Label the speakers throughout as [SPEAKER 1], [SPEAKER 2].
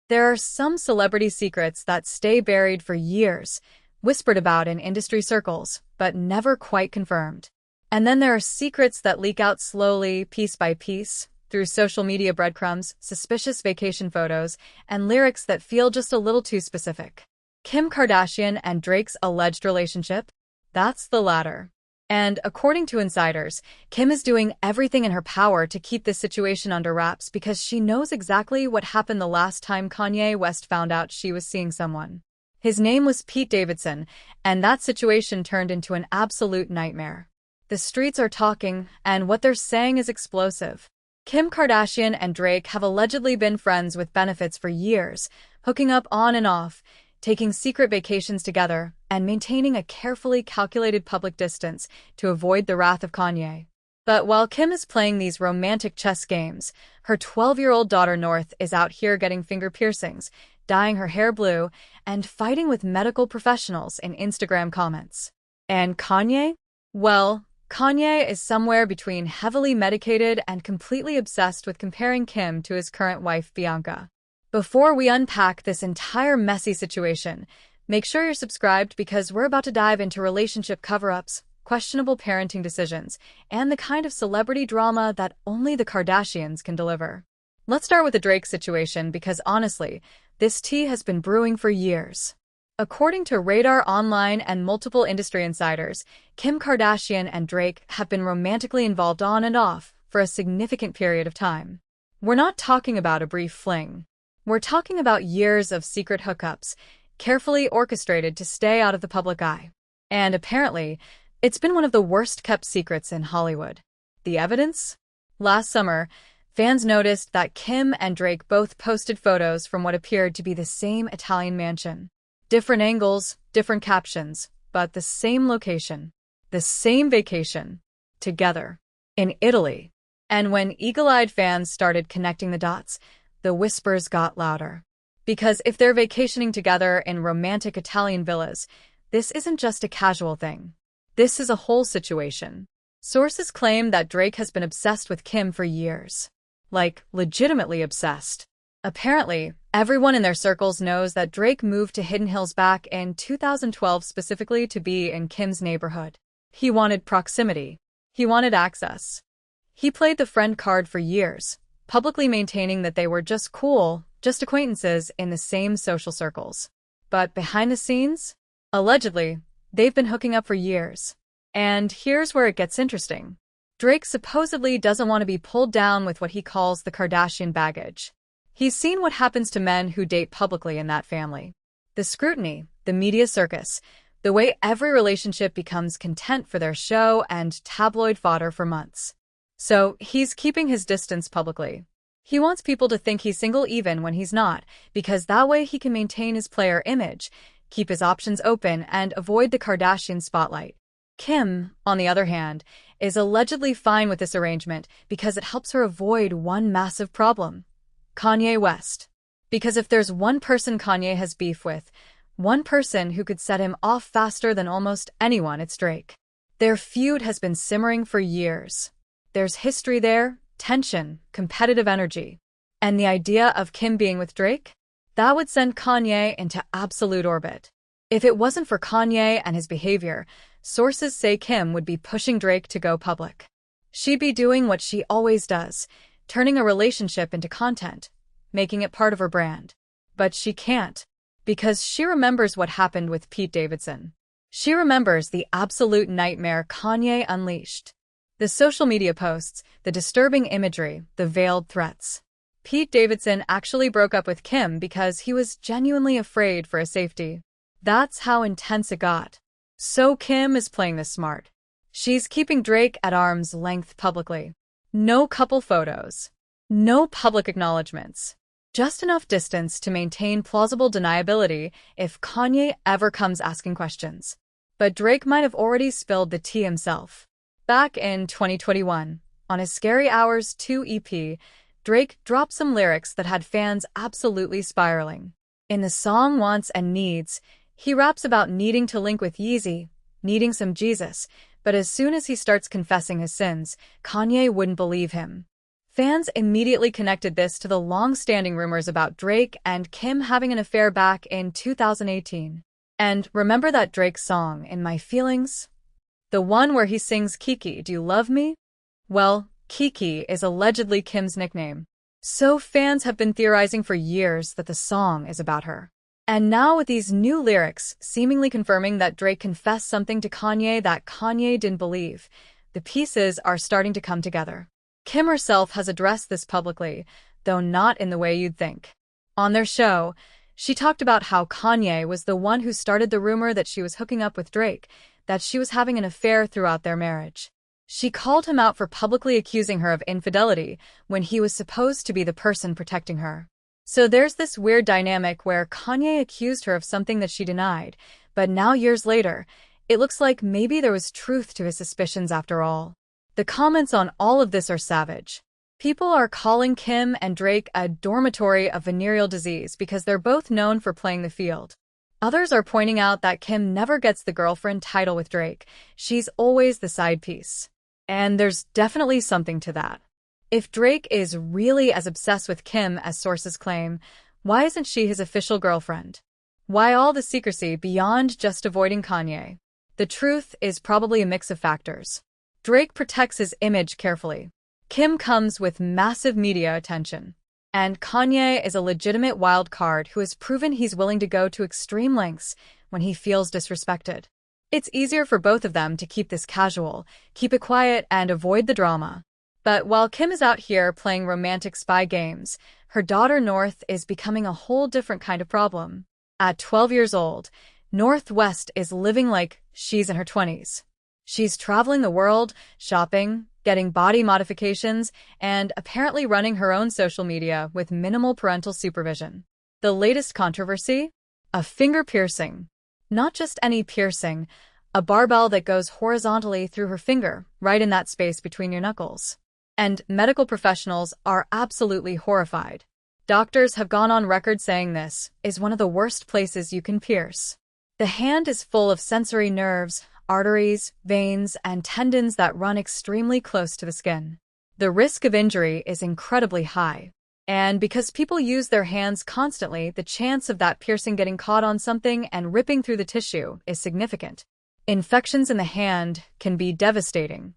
[SPEAKER 1] There are some celebrity secrets that stay buried for years, whispered about in industry circles, but never quite confirmed. And then there are secrets that leak out slowly, piece by piece, through social media breadcrumbs, suspicious vacation photos, and lyrics that feel just a little too specific. Kim Kardashian and Drake's alleged relationship? That's the latter. And according to insiders, Kim is doing everything in her power to keep this situation under wraps because she knows exactly what happened the last time Kanye West found out she was seeing someone. His name was Pete Davidson, and that situation turned into an absolute nightmare. The streets are talking, and what they're saying is explosive. Kim Kardashian and Drake have allegedly been friends with benefits for years, hooking up on and off, taking secret vacations together, and maintaining a carefully calculated public distance to avoid the wrath of Kanye. But while Kim is playing these romantic chess games, her 12-year-old daughter North is out here getting finger piercings, dyeing her hair blue, and fighting with medical professionals in Instagram comments. And Kanye? Well, Kanye is somewhere between heavily medicated and completely obsessed with comparing Kim to his current wife, Bianca. Before we unpack this entire messy situation, make sure you're subscribed because we're about to dive into relationship cover-ups, questionable parenting decisions, and the kind of celebrity drama that only the Kardashians can deliver. Let's start with the Drake situation because honestly, this tea has been brewing for years. According to Radar Online and multiple industry insiders, Kim Kardashian and Drake have been romantically involved on and off for a significant period of time. We're not talking about a brief fling. We're talking about years of secret hookups, carefully orchestrated to stay out of the public eye. And apparently, it's been one of the worst-kept secrets in Hollywood. The evidence? Last summer, fans noticed that Kim and Drake both posted photos from what appeared to be the same Italian mansion. Different angles, different captions, but the same location. The same vacation. Together. In Italy. And when eagle-eyed fans started connecting the dots, the whispers got louder. Because if they're vacationing together in romantic Italian villas, this isn't just a casual thing. This is a whole situation. Sources claim that Drake has been obsessed with Kim for years. Like, legitimately obsessed. Apparently, everyone in their circles knows that Drake moved to Hidden Hills back in 2012 specifically to be in Kim's neighborhood. He wanted proximity. He wanted access. He played the friend card for years, publicly maintaining that they were just cool, just acquaintances in the same social circles. But behind the scenes, allegedly, they've been hooking up for years. And here's where it gets interesting. Drake supposedly doesn't want to be pulled down with what he calls the Kardashian baggage. He's seen what happens to men who date publicly in that family. The scrutiny, the media circus, the way every relationship becomes content for their show and tabloid fodder for months. So he's keeping his distance publicly. He wants people to think he's single even when he's not, because that way he can maintain his player image, keep his options open, and avoid the Kardashian spotlight. Kim, on the other hand, is allegedly fine with this arrangement because it helps her avoid one massive problem. Kanye West. Because if there's one person Kanye has beef with, one person who could set him off faster than almost anyone, it's Drake. Their feud has been simmering for years. There's history there, tension, competitive energy. And the idea of Kim being with Drake? That would send Kanye into absolute orbit. If it wasn't for Kanye and his behavior, sources say Kim would be pushing Drake to go public. She'd be doing what she always does, turning a relationship into content, making it part of her brand. But she can't, because she remembers what happened with Pete Davidson. She remembers the absolute nightmare Kanye unleashed. The social media posts, the disturbing imagery, the veiled threats. Pete Davidson actually broke up with Kim because he was genuinely afraid for his safety. That's how intense it got. So Kim is playing this smart. She's keeping Drake at arm's length publicly. No couple photos. No public acknowledgements. Just enough distance to maintain plausible deniability if Kanye ever comes asking questions. But Drake might have already spilled the tea himself. Back in 2021, on his Scary Hours 2 EP, Drake dropped some lyrics that had fans absolutely spiraling. In the song Wants and Needs, he raps about needing to link with Yeezy, needing some Jesus, but as soon as he starts confessing his sins, Kanye wouldn't believe him. Fans immediately connected this to the long-standing rumors about Drake and Kim having an affair back in 2018. And remember that Drake song, In My Feelings? The one where he sings Kiki, Do You Love Me? Well, Kiki is allegedly Kim's nickname. So fans have been theorizing for years that the song is about her. And now with these new lyrics seemingly confirming that Drake confessed something to Kanye that Kanye didn't believe, the pieces are starting to come together. Kim herself has addressed this publicly, though not in the way you'd think. On their show, she talked about how Kanye was the one who started the rumor that she was hooking up with Drake, that she was having an affair throughout their marriage. She called him out for publicly accusing her of infidelity when he was supposed to be the person protecting her. So there's this weird dynamic where Kanye accused her of something that she denied, but now years later, it looks like maybe there was truth to his suspicions after all. The comments on all of this are savage. People are calling Kim and Drake a dormitory of venereal disease because they're both known for playing the field. Others are pointing out that Kim never gets the girlfriend title with Drake. She's always the side piece. And there's definitely something to that. If Drake is really as obsessed with Kim as sources claim, why isn't she his official girlfriend? Why all the secrecy beyond just avoiding Kanye? The truth is probably a mix of factors. Drake protects his image carefully. Kim comes with massive media attention. And Kanye is a legitimate wild card who has proven he's willing to go to extreme lengths when he feels disrespected. It's easier for both of them to keep this casual, keep it quiet, and avoid the drama. But while Kim is out here playing romantic spy games, her daughter North is becoming a whole different kind of problem. At 12 years old, North West is living like she's in her 20s. She's traveling the world, shopping, getting body modifications, and apparently running her own social media with minimal parental supervision. The latest controversy? A finger piercing. Not just any piercing, a barbell that goes horizontally through her finger, right in that space between your knuckles. And medical professionals are absolutely horrified. Doctors have gone on record saying this is one of the worst places you can pierce. The hand is full of sensory nerves, arteries, veins, and tendons that run extremely close to the skin. The risk of injury is incredibly high. And because people use their hands constantly, the chance of that piercing getting caught on something and ripping through the tissue is significant. Infections in the hand can be devastating.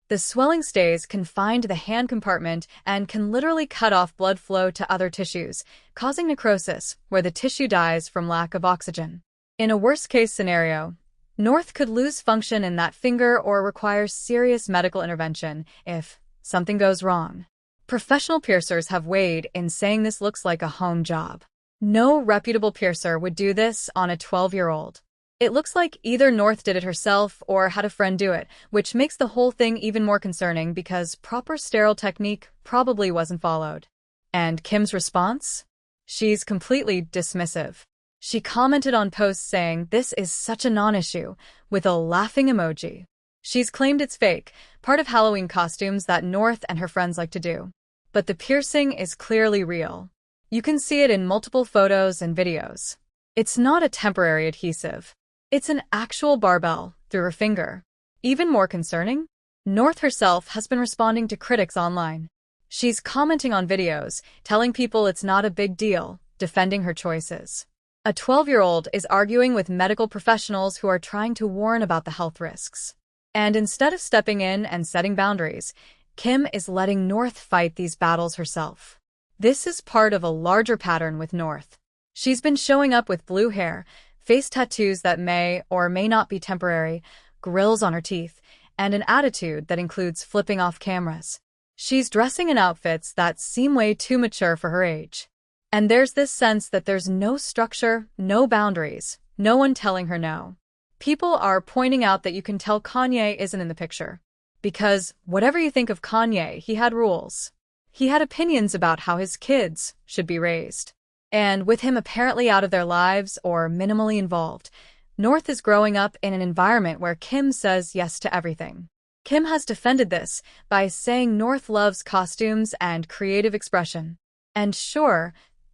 [SPEAKER 1] The swelling stays confined to the hand compartment and can literally cut off blood flow to other tissues, causing necrosis, where the tissue dies from lack of oxygen. In a worst-case scenario, North could lose function in that finger or require serious medical intervention if something goes wrong. Professional piercers have weighed in saying this looks like a home job. No reputable piercer would do this on a 12-year-old. It looks like either North did it herself or had a friend do it, which makes the whole thing even more concerning because proper sterile technique probably wasn't followed. And Kim's response? She's completely dismissive. She commented on posts saying this is such a non-issue, with a laughing emoji. She's claimed it's fake, part of Halloween costumes that North and her friends like to do. But the piercing is clearly real. You can see it in multiple photos and videos. It's not a temporary adhesive. It's an actual barbell through her finger. Even more concerning, North herself has been responding to critics online. She's commenting on videos, telling people it's not a big deal, defending her choices. A 12-year-old is arguing with medical professionals who are trying to warn about the health risks. And instead of stepping in and setting boundaries, Kim is letting North fight these battles herself. This is part of a larger pattern with North. She's been showing up with blue hair, face tattoos that may or may not be temporary, grills on her teeth, and an attitude that includes flipping off cameras. She's dressing in outfits that seem way too mature for her age. And there's this sense that there's no structure, no boundaries, no one telling her no. People are pointing out that you can tell Kanye isn't in the picture. Because whatever you think of Kanye, he had rules. He had opinions about how his kids should be raised. And with him apparently out of their lives or minimally involved, North is growing up in an environment where Kim says yes to everything. Kim has defended this by saying North loves costumes and creative expression. And sure,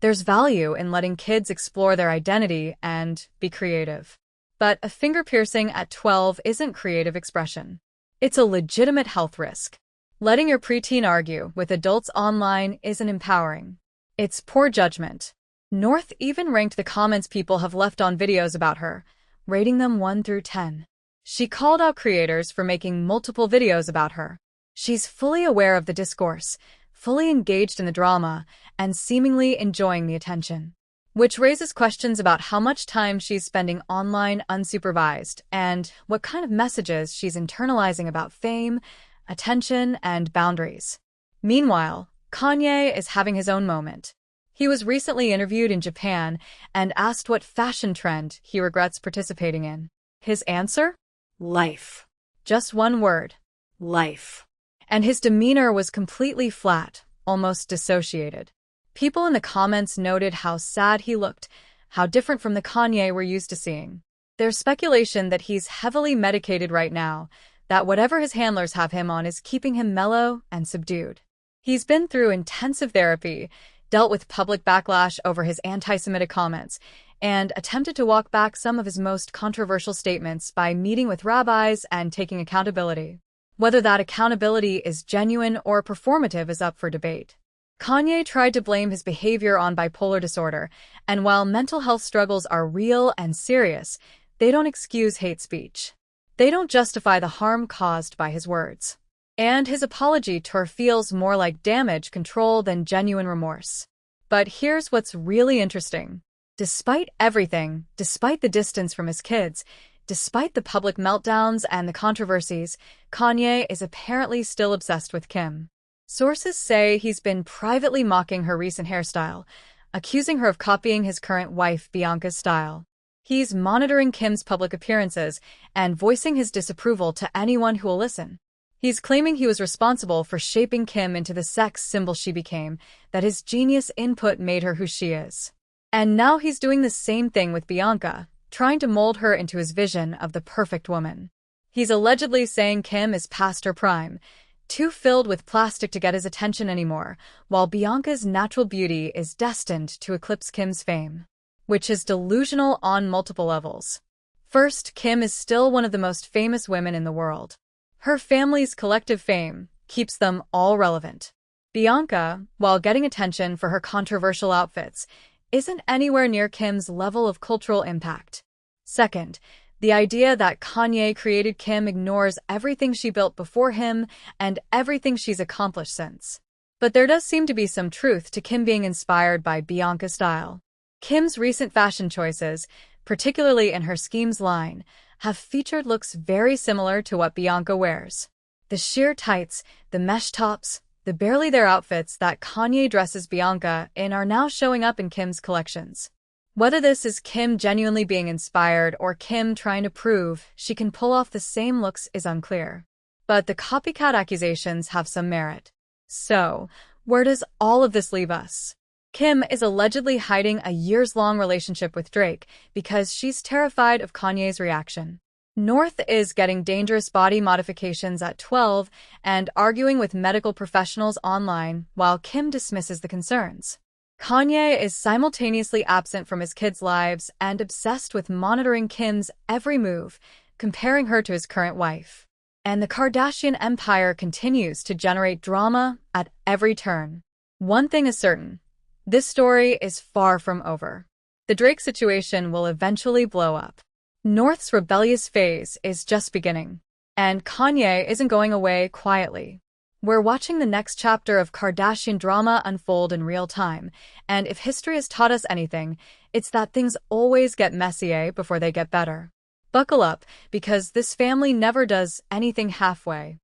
[SPEAKER 1] there's value in letting kids explore their identity and be creative. But a finger piercing at 12 isn't creative expression. It's a legitimate health risk. Letting your preteen argue with adults online isn't empowering. It's poor judgment. North even ranked the comments people have left on videos about her, rating them 1 through 10. She called out creators for making multiple videos about her. She's fully aware of the discourse, fully engaged in the drama, and seemingly enjoying the attention. Which raises questions about how much time she's spending online unsupervised and what kind of messages she's internalizing about fame, attention, and boundaries. Meanwhile, Kanye is having his own moment. He was recently interviewed in Japan and asked what fashion trend he regrets participating in. His answer? Life. Just one word. Life. And his demeanor was completely flat, almost dissociated. People in the comments noted how sad he looked, how different from the Kanye we're used to seeing. There's speculation that he's heavily medicated right now, that whatever his handlers have him on is keeping him mellow and subdued. He's been through intensive therapy, dealt with public backlash over his anti-Semitic comments, and attempted to walk back some of his most controversial statements by meeting with rabbis and taking accountability. Whether that accountability is genuine or performative is up for debate. Kanye tried to blame his behavior on bipolar disorder, and while mental health struggles are real and serious, they don't excuse hate speech. They don't justify the harm caused by his words. And his apology tour feels more like damage control than genuine remorse. But here's what's really interesting. Despite everything, despite the distance from his kids, despite the public meltdowns and the controversies, Kanye is apparently still obsessed with Kim. Sources say he's been privately mocking her recent hairstyle, accusing her of copying his current wife Bianca's style. He's monitoring Kim's public appearances and voicing his disapproval to anyone who will listen. He's claiming he was responsible for shaping Kim into the sex symbol she became, that his genius input made her who she is. And now he's doing the same thing with Bianca, trying to mold her into his vision of the perfect woman. He's allegedly saying Kim is past her prime, too filled with plastic to get his attention anymore, while Bianca's natural beauty is destined to eclipse Kim's fame. Which is delusional on multiple levels. First, Kim is still one of the most famous women in the world. Her family's collective fame keeps them all relevant. Bianca, while getting attention for her controversial outfits, isn't anywhere near Kim's level of cultural impact. Second, the idea that Kanye created Kim ignores everything she built before him and everything she's accomplished since. But there does seem to be some truth to Kim being inspired by Bianca's style. Kim's recent fashion choices, particularly in her Schemes line, have featured looks very similar to what Bianca wears. The sheer tights, the mesh tops, the barely there outfits that Kanye dresses Bianca in are now showing up in Kim's collections. Whether this is Kim genuinely being inspired or Kim trying to prove she can pull off the same looks is unclear. But the copycat accusations have some merit. So, where does all of this leave us? Kim is allegedly hiding a years-long relationship with Drake because she's terrified of Kanye's reaction. North is getting dangerous body modifications at 12 and arguing with medical professionals online while Kim dismisses the concerns. Kanye is simultaneously absent from his kids' lives and obsessed with monitoring Kim's every move, comparing her to his current wife. And the Kardashian empire continues to generate drama at every turn. One thing is certain. This story is far from over. The Drake situation will eventually blow up. North's rebellious phase is just beginning, and Kanye isn't going away quietly. We're watching the next chapter of Kardashian drama unfold in real time, and if history has taught us anything, it's that things always get messy before they get better. Buckle up, because this family never does anything halfway.